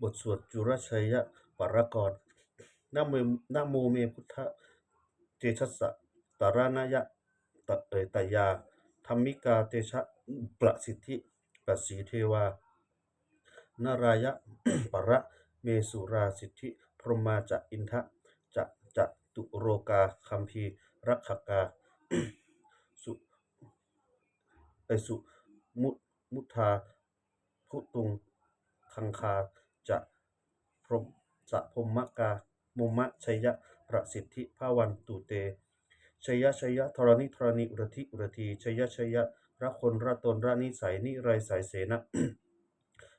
บทสวดจุรชัยปรากรนะโมเมพุทธเตชะสะตารณยะตยาธรรมิกาเตชะประสิทธิปัสสีเทวานารายะ ประเมสุราสิทธิพรหมาจะอินทะจะจะตุโรกาคัมภีรักขกา สุสุมุทาพุตุงคังคาจะพรหมสะพรหมกามุมะชัยยะประสิทธิภาวันตุเตชัยยะธรณิอุรธิชัยยะระคนระตนระนิสัยนิไรสายเสนะ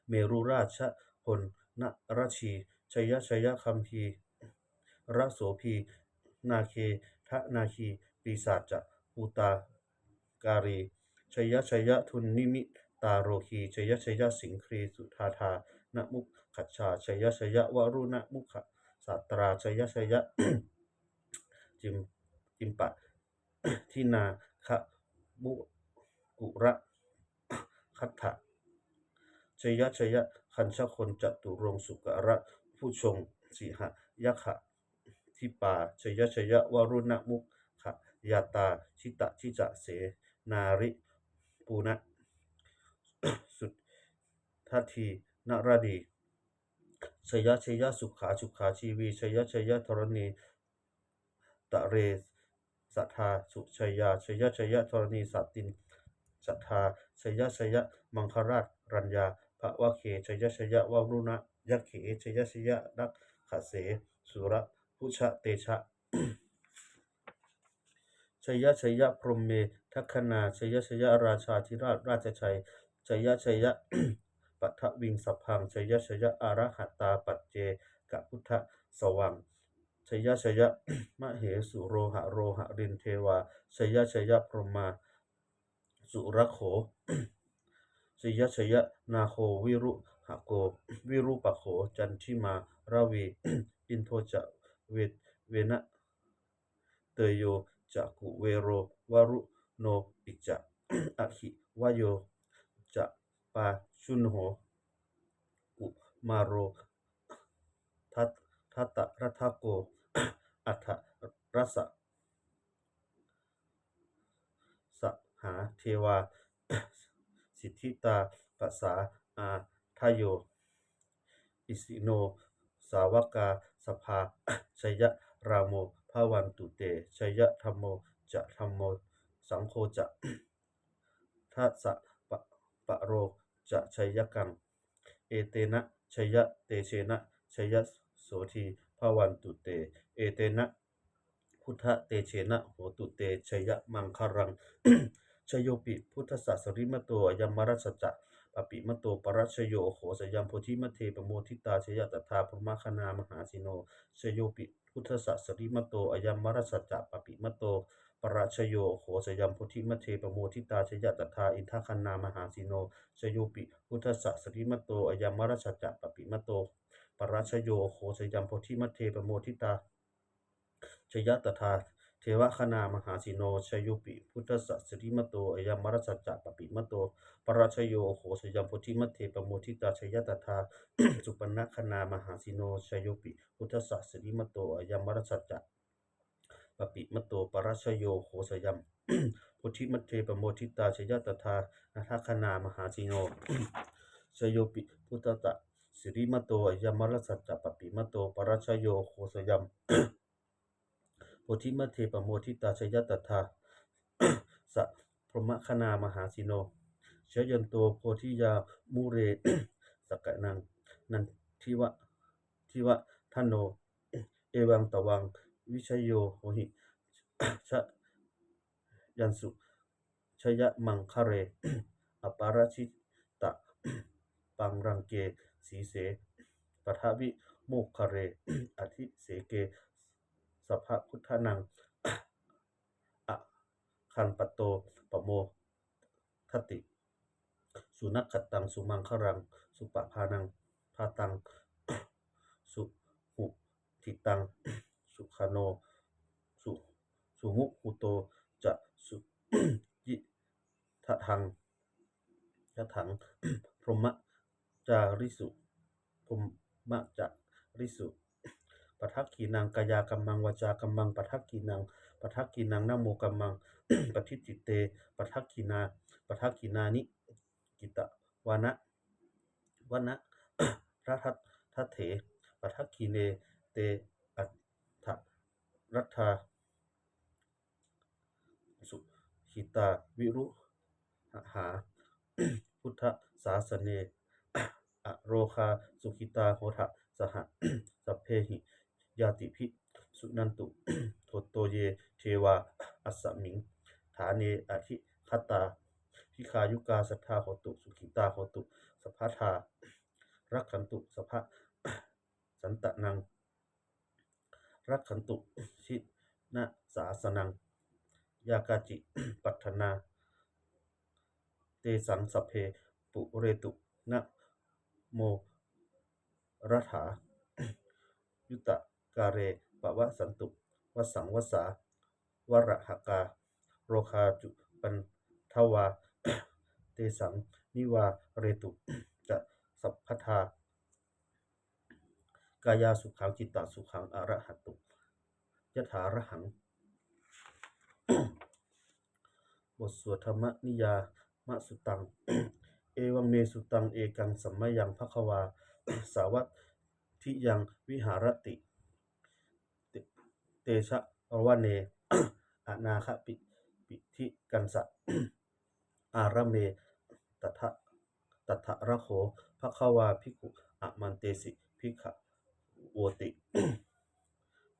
เมรุราชพลนราชีชัยคัมภีระโสภีนาเคทะนาคีปีศาจจะปูตาการีชัยทุนนิมิตาโรคีชัยสิงครีสุธาธานะมุขชาชัยะวรุณมุขสัตราชัย จิมปะทินาคะบุกุระคัตถะชัยคัญชคนจตุรงสุกระผู้ชงสิหยะขะทิปาชัยะวรุณมุขยาตาชิตะชิจะเสนาริปูนะสุทธทีนรดีชัยสุขาชีวีชัยธรณีตะเรสัทธาสุชัยธรณีสัตตินสัทธาชัยมังคราชรัญญาภวะเคชัยะวรุณยักเขชัยนักขเสสุระพุชะเตชะ ชัยพรหมเมทัคคณาชัยราชาธิราชราชชัยชัย ปัทวิงสัพพังชัยอารหัตตาปัจเจกพุทธสวังชัย มเหสุโรหะรินเทวาชัยพรหมาสุรโข ชัยนาโควิรุหะโกวิรุปโขจันทิมาราวี อินโทจะเวนะเตโยจะกุเวโรวรุโนปิจะ อหิวโยจะปาชุนโหกุมาโรทัตตะรัทโก อัฏฐรสสหาเทวา สิทธิตาปัสสาอาทโยอิสิโนสาวกาสภาชัยรามโมภาวันตุเตชัยธรรมโมจะธรรมโมสังโฆจะทัสสะปะโรจะชัยกังเอเตนะชัยเตเชนะชัยโสทีภาวันตุเตเอเตนะพุทธเตเชนะโหตุเตชัยมังครัง ชโยปิพุทธสัสริมโตยัมมรัสสจะปปิมโตปรัชโยโหสยัมโพธิมเทปโมทิตาชยตถาพรหมคณามหาสิโนชโยปิพุทธสัสริมโตอยัมมรัสสจะปปิมโตปรัชโยโหสยัมโพธิมเทปโมทิตาชยตถาอินทคณามหาสิโนชโยปิพุทธสัสริมโตอยัมมรัสสจะปปิมโตปรัชโยโหสยัมโพธิมเทปโมทิตาชยตถาเทวคณามหาสิโนชยุปิพุทธสัสริมโตอยัมมรสัจจะปปิมโตปราชโยโหสยัมโพธิมัทเทปโมทิตาชยตถา สุปนคณามหาสิโนชยุปิพุทธสัสริมโตอยัมมรสัจจะปปิมโตปราชโยโหสยัม โพธิมัทเทปโมทิตาชยตถานาทคณามหาสิโน ชยุปิพุทธสัสริมโตอยัมมรสัจจะปปิมโตปราชโยโหสยัม โพธิมัทเทปโมทิตาชยตถา สัพพรหมคณามหาสิโนชยันโตโพธิยามุเร สกนังนันทิวะทันโน เอวังตวังวิชโยโหหิชยันสุชยมังคะเร อปาราชิตะ ปังรังเกสีเสปทวิโมกคะเร อธิเสเกสัพพพุทธนัง อะคันปโตปโมทติสุนักขตังสุมังครังสุปพานังพาตัง สุหุทิตังสุขโนสุมุหุโตจะสุยิทะทังยะถัง พรหมจาริสุพรห มะจะริสุปทักขีนังกายากัมมังวาจากัมมังปทักขีนังนะโมกัมมัง ปฏิจิตเตปทักขีนานิกิตะวานะรัทัทเถปทักขีเนเตอัฏฐรัตถาสุขิตาวิรุหา พุทธศาสเน อโรคาสุขิตาโหทะสห สัพเพหิยาติภิสุนันตุ โทโตเยเทวาอัสสมิงฐาเนอธิคตาพิคายุกาสัทธาโหตุสุขิตาโหตุสัพพทารักขันตุสัพพะสันตะนังรักขันตุชินะสาสนังยากาจิ ปัฏฐนาเตสังสัพเพปุเรตุนะโมรัฐา ยุตตะกาเรปวะสันตุวสังวสาวระหกาโรคาจุปันทวา เตสังนิวาเรตุจะสัพพทากายาสุขังจิตตสุขังอรหัตตุยถาระหัง บทสวดธรรมนิยามะสุตัง เอวังเมสุตังเอกังสัมมยังภควา สาวัตทิยังวิหารติ เตชะวะเน อนาคปิทิกันสะ อาระเมตัทะระโขภควาภิกขุอะมันเตสิภิกขโวติ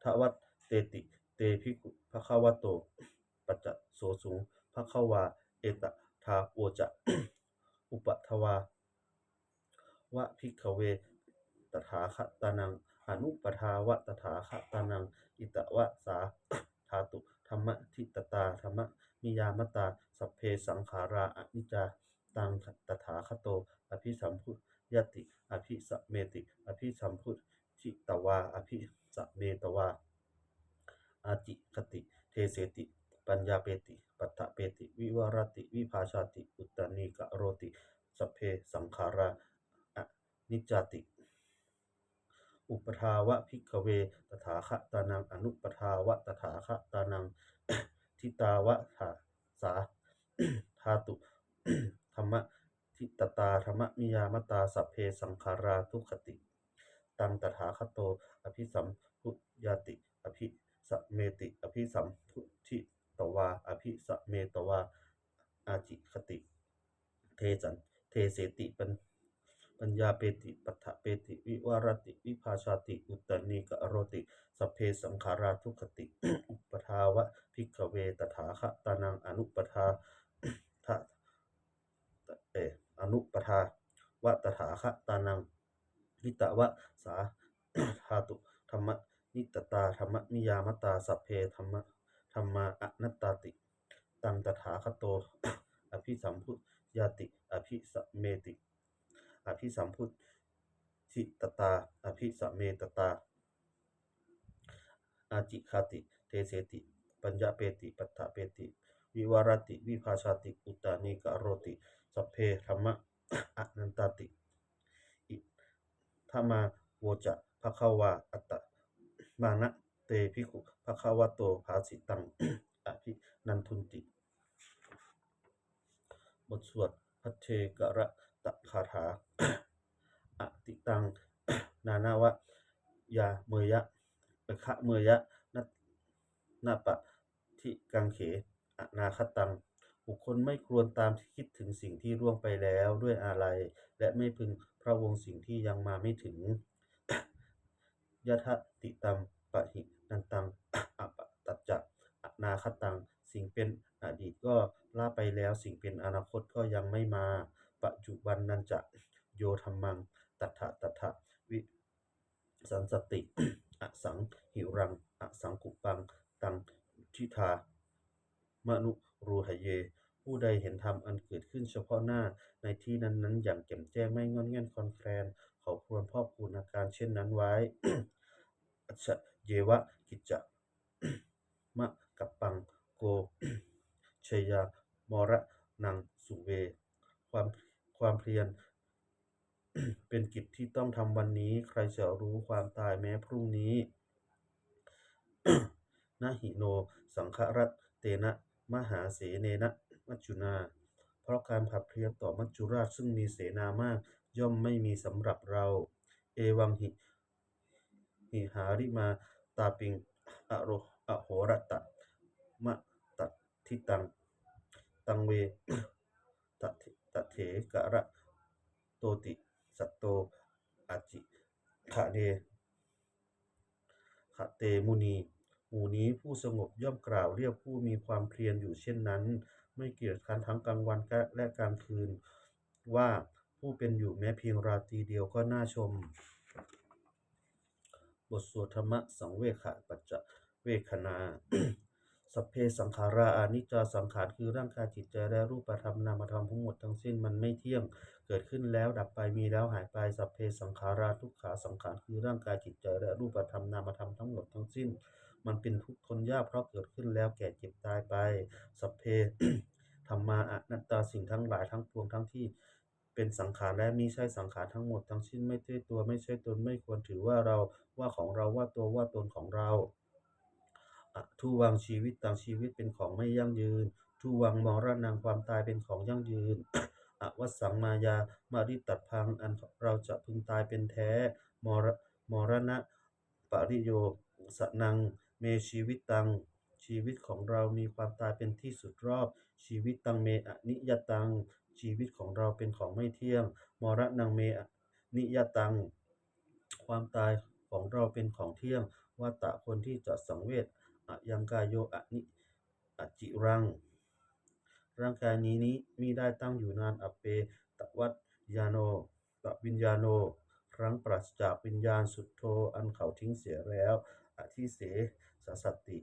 ทวัตเตติเตภิกขุภควโตปัจจโสสุงภควาเอตทาโวจะ อุปทวาวะภิกขเวตถาคตานังอนุปทาวะตถาคตานังอิตวะสาธาตุธรรมทิตตาธรรมนิยามตาสัพเพสังขาราอนิจจาตังตถาคโตอภิสัมพุทยติอภิสัมเมติอภิสัมพุทธิตวาอภิสัมเมตวาอาจิคติเทเสติปัญญาเปติปัฏฐเปติวิวารติวิภาชาติอุตตนิกะโรติสัพเพสังขาราอนิจจติ อุปทาวะภิกขเวตถาคตานังอนุปทาวะตถาคตานัง ทิตาวะถาสา ธาตุ ธรรมทิตตาธรรมมิยามตาสัพเพสังขาราทุกขติตังตถาคโตอภิสัมพุญาติอภิสัมเมติอภิสัมพุทธิตวาอภิสัมเมตวาอาจิคติเทเสติปัญญาเปติปัฏฐเปติวิวารติวิภาชาติอุตตนิกะโรติสัพเพสังขาราทุกขติ อุปทาวะภิกขเวตถาคตานังอนุปทาทะอนุปทาวะตถาคตานังนิตวะสาธาตุธรรมนิตตาธรรมนิยามตาสัพเพธรรมาอนัตตาติตังตถาคโต อภิสัมพุญาติอภิสัมเมติอภิสัมพุทธิตตาอภิสัมเมตตาอาจิคติเทเสติปัญญาเปติปัฏฐเปติวิวารติวิภาชาติอุตตานิกะโรติสัพเพธรรมะอนันตติอิธรรมาโวจะภควาอัตตมานะเตภิกขุภควโตภาสิตัง อภินันทุนติบทสวดพัทเทกระตะคาถา อติตัง นานาวะยาเมยะคะเมยะนาปะทิกังเขอนาคตังบุคคลไม่ควรตามคิดถึงสิ่งที่ล่วงไปแล้วด้วยอะไรและไม่พึงพระวงสิ่งที่ยังมาไม่ถึง ยะทะติตัมปะหินันตัง อปตัจจะอนาคตังสิ่งเป็นอดีตก็ล่าไปแล้วสิ่งเป็นอนาคตก็ยังไม่มาปัจจุบันนันจะโยธรรมังตัทถะวิสันสติ อสังหิรังอสังกุปังตังทิธามนุรูหเยผู้ใดเห็นธรรมอันเกิดขึ้นเฉพาะหน้าในที่นั้นๆอย่างแจ่มแจ้งไม่งอนแง่นคลอนแคลนเขาควรพอกพูนอาการเช่นนั้นไว้ อัจฉเยวะกิจจะ มะกัปปังโก ชยามระนังสุเวความเพียร เป็นกิจที่ต้องทำวันนี้ใครจะรู้ความตายแม้พรุ่งนี้ นะหิโนสังฆรัตเตนะมหาเสเนนะมัจจุนาเพราะการผัดเพลียงต่อมัจจุราชซึ่งมีเสนามากย่อมไม่มีสำหรับเราเอวังหิหาริมาตาปิงอโหรตะมะตัทิตังเวตเถกะระโตติสัตโตอาจิคะเนขะเตมุนีหมู่นี้ผู้สงบย่อมกล่าวเรียกผู้มีความเพียรอยู่เช่นนั้นไม่เกียจคร้านทั้งกลางวันและกลางคืนว่าผู้เป็นอยู่แม้เพียงราตรีเดียวก็น่าชมบทสวดธรรมะสังเวคปัจจเวคนา สัพเพสังขาราอนิจจาสังขารคือร่างกายจิตใจและรูปธรรมนามธรรมทั้งหมดทั้งสิ้นมันไม่เที่ยงเกิดขึ้นแล้วดับไปมีแล้วหายไปสัพเพสังขาราทุกขาสังขารคือร่างกายจิตใจและรูปธรรมนามธรรมทั้งหมดทั้งสิ้นมันเป็นทุกข์ทนยากเพราะเกิดขึ้นแล้วแก่เจ็บตายไปสัพเพ ธรรมาอนัตตาสิ่งทั้งหลายทั้งปวงทั้งที่เป็นสังขารและมิใช่สังขารทั้งหมดทั้งสิ้นไม่ใช่ตัวไม่ใช่ตนไม่ควรถือว่าเราว่าของเราว่าตัวว่าตนของเราทุวังชีวิตต่างชีวิตเป็นของไม่ยั่งยืนทุวังมรณะความตายเป็นของยั่งยืน อวสังมายามาริตัดพังอันเราจะพึงตายเป็นแท้มรณะปริโยสนังเมชีวิตตังชีวิตของเรามีความตายเป็นที่สุดรอบชีวิตตังเมอนิยตังชีวิตของเราเป็นของไม่เที่ยงมรณังเมอนิยตังความตายของเราเป็นของเที่ยงวัตตะคนที่จะสังเวชยังกายโยอจิรังร่างกายนี้มิได้ตั้งอยู่นานอเปตวัตญาโนตวิญญาโนครั้งปราศจากวิญญาณสุดโทอันเขาทิ้งเสียแล้วอธิเสสสติ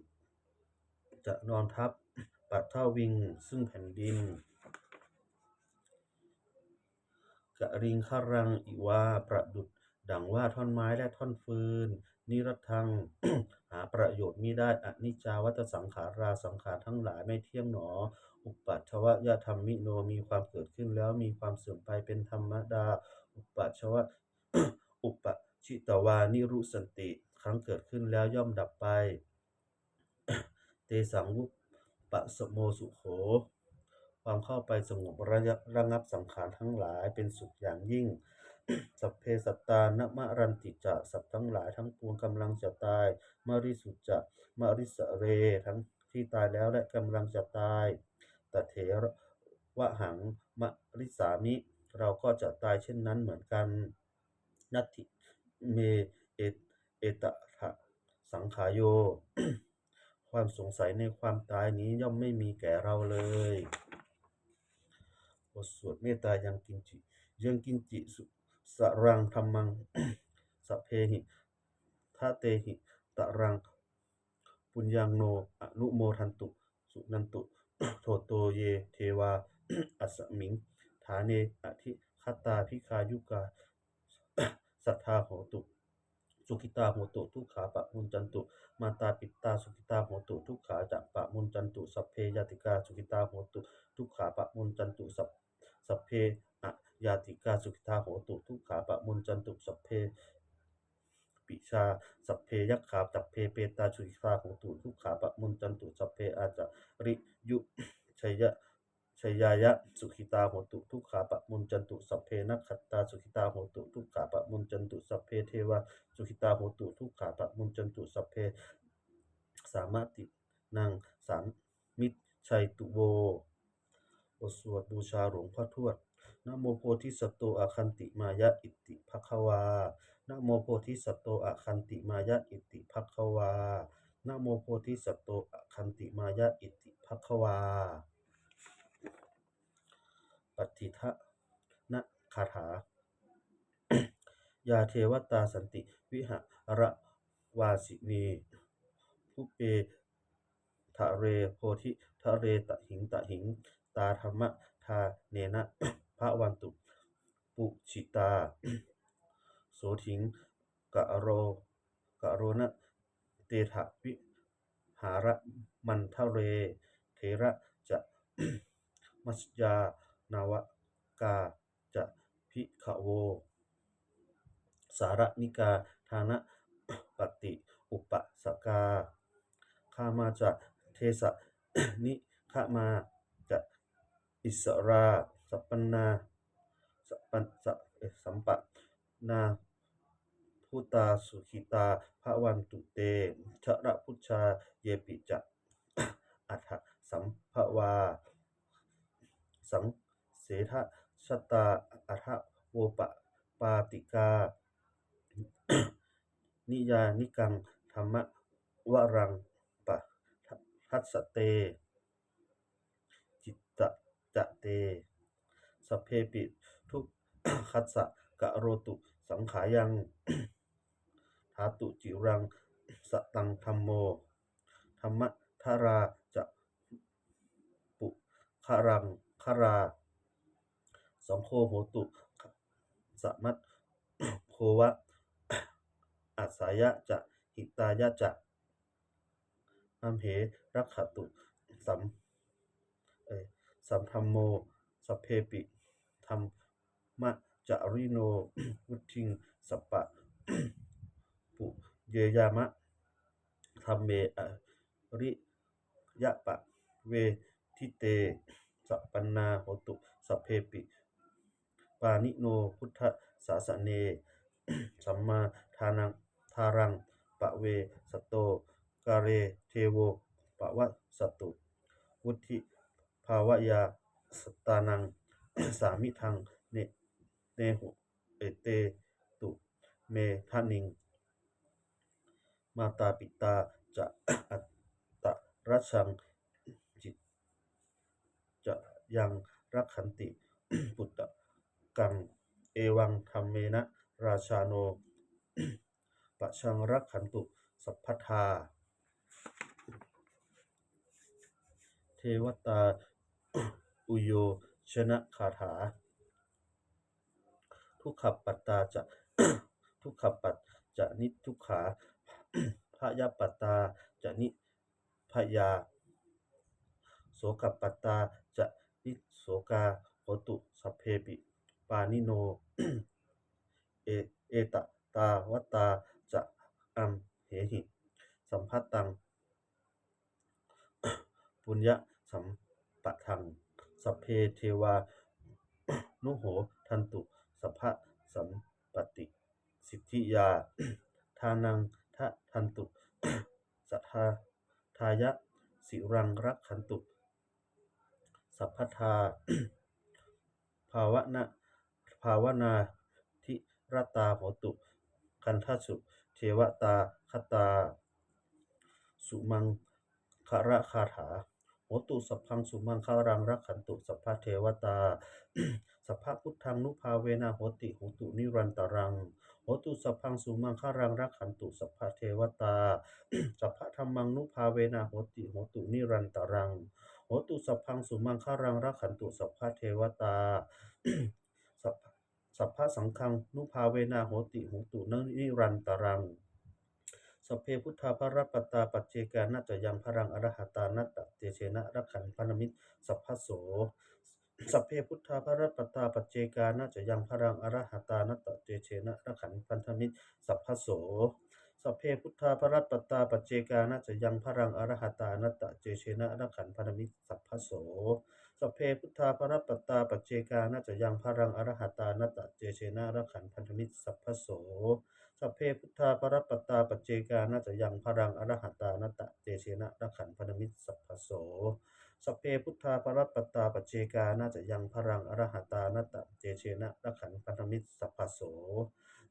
จะนอนทับปัทถวิงซึ่งแผ่นดินกะริงคารังอิวาประดุจดังว่าท่อนไม้และท่อนฟืนนิรัตถัง หาประโยชน์มิได้อนิจจาวัตสังขาราสังขารทั้งหลายไม่เที่ยงหนออุปัชชวยธรรมมิโนมีความเกิดขึ้นแล้วมีความเสื่อมไปเป็นธรรมดาอุปัชชว อุปชิตวานิรุสันติครั้งเกิดขึ้นแล้วย่อมดับไป เตสังวุปสโมสุโขความเข้าไปสงบระงับสังขารทั้งหลายเป็นสุขอย่างยิ่ง สัพเพสัตตานมะรันติจะสัตว์ทั้งหลายทั้งปวงกำลังจะตายมริสุจะมริสเรทั้งที่ตายแล้วและกำลังจะตายตเถระวะหังมริสามิเราก็จะตายเช่นนั้นเหมือนกันนัตถิเมเอตถะสังขายโย ความสงสัยในความตายนี้ย่อมไม่มีแก่เราเลยบทสวดเมตตายังกินจิสุสรังธรรมัง สเพหิทะเตหิตะรังปุญญังโนอนุโมทันตุสุนันตุ โทโตเยเทวา อัสสมิงฐาเนอธิคัตตาภิคายุกา สัทธาโหตุสุขิตาโหตุทุกขาปะมุนจันตุมาตาปิตาสุขิตาโหตุทุกขาจะปะมุนจันตุสัพเพยติกาสุขิตาโหตุทุกขาปะมุนจันตุสัพเพอะยาติกาสุขิตาโหตุทุกขาปะมุนจันตุสัพเพปิชาสัพเพยัคขาสัพเพเปตาสุขิตาโหตุทุกขาปะมุนจันตุสัพเพอาจาริยุชัยยายะสุขิตาโหตุทุกขาปะมุนจันตุสัพเพนักขัตตาสุขิตาโหตุทุกขาปะมุนจันตุสัพเพเทวาสุขิตาโหตุทุกขาปะมุนจันตุสัพเพสามตินังสามมิตรชัยตุโวบทสวดบูชาหลวงพ่อทวดนะโมโพธิสัตโตอาคันติมายะอิติภควานะโมโพธิสัตโตอาคันติมายะอิติภควานะโมโพธิสัตโตอาคันติมายะอิติภควาปฏิทะนะคาถา ยาเทวตาสันติวิหารวาสินีภูเปทะเรโพธิทะเรตหิงตาธรรมทาเนนะพระวันตุปุชิตาโสถิงกะโรนะเตถะวิหารมันทะเรเทระจะ มัสยานาวกาจะพิขโว สารนิกาทานะปฏิอุปสกาข้ามาจะเทสะ นิข้ามาจะอิสราสัปปนาสัปปันสะสัมปนาพุตาสุขิตาภวันตุเตชะระพุชชาเยปิจะ อัฏฐสัมภวาสังเสทะชตาอัฏฐโวปปาติกา นิยานิกังธรรมวรังปะทัสสเตจิตตะจะเตสัพเพปิทุกขัสสะกะโรตุสังขายัง ธาตุจิรังสตังธัมโมธรรมทาราจะปุคารังคาราสังโฆโหตุสมัตโควะอัสสายะจะหิตายะจะอัมเหรักขตุสัมสัมธัมโมสัพเพปิธัมมะจาริโน วุทิงสัปปะ ปุเยยามะธัมเมอริยะปะเวทิเตสัปปนาโหตุสัพเพปิปานิโนพุทธศาสเน สัมมาทานังทารังปะเวสตโตกาเรเทโวปะวะสตุวุธิภาวะยาสตานัง สามิทังเนหุเตตุเมทานิงมาตาปิตาจะอัตตรัชชังจิตจะยังรักขันติ ปุตตะกังเอวังธัมเมนะราชาโน ปะชังรักขันตุสัพพทาเทวตา อุโยชนะคาถาทุกขปัตตาจะ ทุกขปัตจะนิทุกขา พยปัตตาจะนิพยาโสกปัตตาจะนิโสกาโหตุสัพเพปิปานิโน เอตตาวตาจะอัมเหหิสัมภัตตัง ปุญญสัมปะทังสัพเพเทวา นุโหทันตุสัพพะสัมปติสิทธิยา ทานังทะทันตุ สัทธาทายะสิรังรักขันตุสัพพทา ภาวนาทิรตาโหตุคันทสุเทวตาคตาสุมังคระคาถาโหตุสัพพังสุมังคารังรักขันตุสัพพเทวตา สัพพพุทธังนุภาเวนะโหติโหตุนิรันตรังโหตุสัพพังสุมังคารังรักขันตุสัพพเทวตา สัพพธัมมังนุภาเวนะโหติโหตุนิรันตรังโหตุสัพพังสุมังคารังรักขันตุสัพพเทวตา สัพพสังฆังนุภาเวนะโหติโหตุนิรันตรังสัพเพพุทธาภรปัตตาปัจเจกานัจจยังพรังอรหัตานัตตะเตเชนะรักขันพันธมิตรสัพพโสสัพเพพุทธาภรปัตตาปัจเจกานัจจยังพรังอรหัตานัตตะเตเชนะรักขันพันธมิตรสัพพโสสัพเพพุทธาภรปัตตาปัจเจกานัจจยังพรังอรหัตานัตตะเตเชนะรักขันพันธมิตรสัพพโสสัพเพพุทธาภรปัตตาปัจเจกานัจจยังพรังอรหัตานัตตะเตเชนะรักขันพันธมิตรสัพพโสสัพเพพุทธาภรปัตตาปัจเจกานัจจยังพรังอรหัตานัตตะเตเชนะรักขันพันธมิตรสัพพโสสัพเพพุทธาภรปัตตาปัจเจกานัจจยังพรังอรหัตานัตตะเตเชนะรักขันพันธมิตรสัพพโส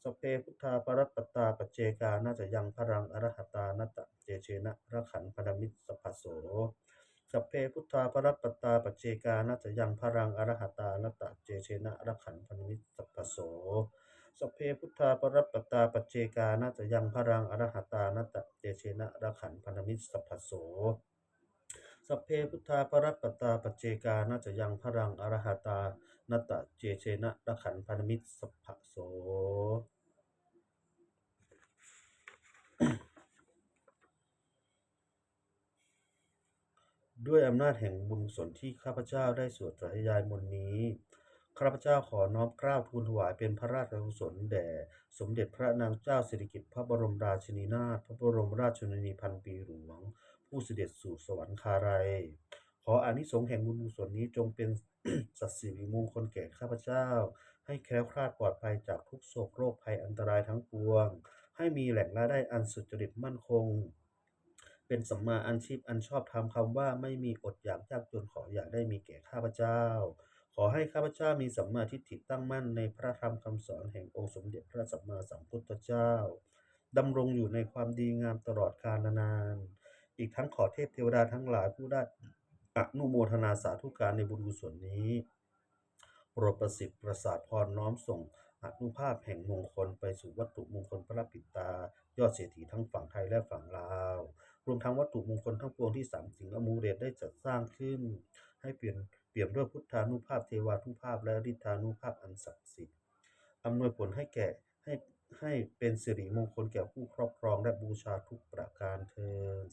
สัพเพพุทธาภรปัตตาปัจเจกานัจจยังพรังอรหัตานัตตะเตเชนะรักขันพันธมิตรสัพพโสสัพเพพุทธาภรปัตตาปัจเจกานัจจยังพรังอรหัตานัตตะเตเชนะรักขันพันธมิตรสัพพโสสัพเพพุทธาภรปัตตาปัจเจกานัจจยังพรังอรหัตานัตตะเตเชนะรักขันพันธมิตรสัพพโสสัพเพพุทธาภรปัตตาปัจเจกานัจจยังพรังอรหัตานัตตะเตเชนะรักขันพันธมิตรสัพพโสด้วยอำนาจแห่งบุญกุศลที่ข้าพเจ้าได้สวดสาธยายมนต์นี้ ข้าพเจ้าขอน้อมเกล้าทูลถวายเป็นพระราชกุศลแด่สมเด็จพระนางเจ้าสิริกิติ์พระบรมราชินีนาถพระบรมราชชนนีพันปีหลวงผู้เสด็จสู่สวรรคาลัยขออานิสงส์แห่งบุญกุศลนี้จงเป็น สัตย์สิริมงคลแก่ข้าพเจ้าให้แคล้วคลาดปลอดภัยจากทุกโศกโรคภัยอันตรายทั้งปวงให้มีแหล่งรายได้อันสุจริตมั่นคงเป็นสัมมาอาชีพอันชอบธรรมคำว่าไม่มีอดอยากยากจนขออย่าได้มีแก่ข้าพเจ้าขอให้ข้าพเจ้ามีสัมมาทิฏฐิตั้งมั่นในพระธรรมคำสอนแห่งองค์สมเด็จพระสัมมาสัมพุทธเจ้าดำรงอยู่ในความดีงามตลอดกาลนานอีกทั้งขอเทพเทวดาทั้งหลายผู้ได้อนุโมทนาสาธุการในบุญกุศลนี้โปรดประสิทธิ์ประสาทพรน้อมส่งอนุภาพแห่งมงคลไปสู่วัตถุมงคลพระปิตายอดเศรษฐีทั้งฝั่งไทยและฝั่งลาวรวมทั้งวัตถุมงคลทั้งปวงที่สามสิงห์อมูเรตได้จัดสร้างขึ้นให้เปี่ยมด้วยพุทธานุภาพเทวานุภาพและฤทธานุภาพอันศักดิ์สิทธิ์อำนวยผลให้แก่ให้เป็นสิริมงคลแก่ผู้ครอบครองและบูชาทุกประการเทอญ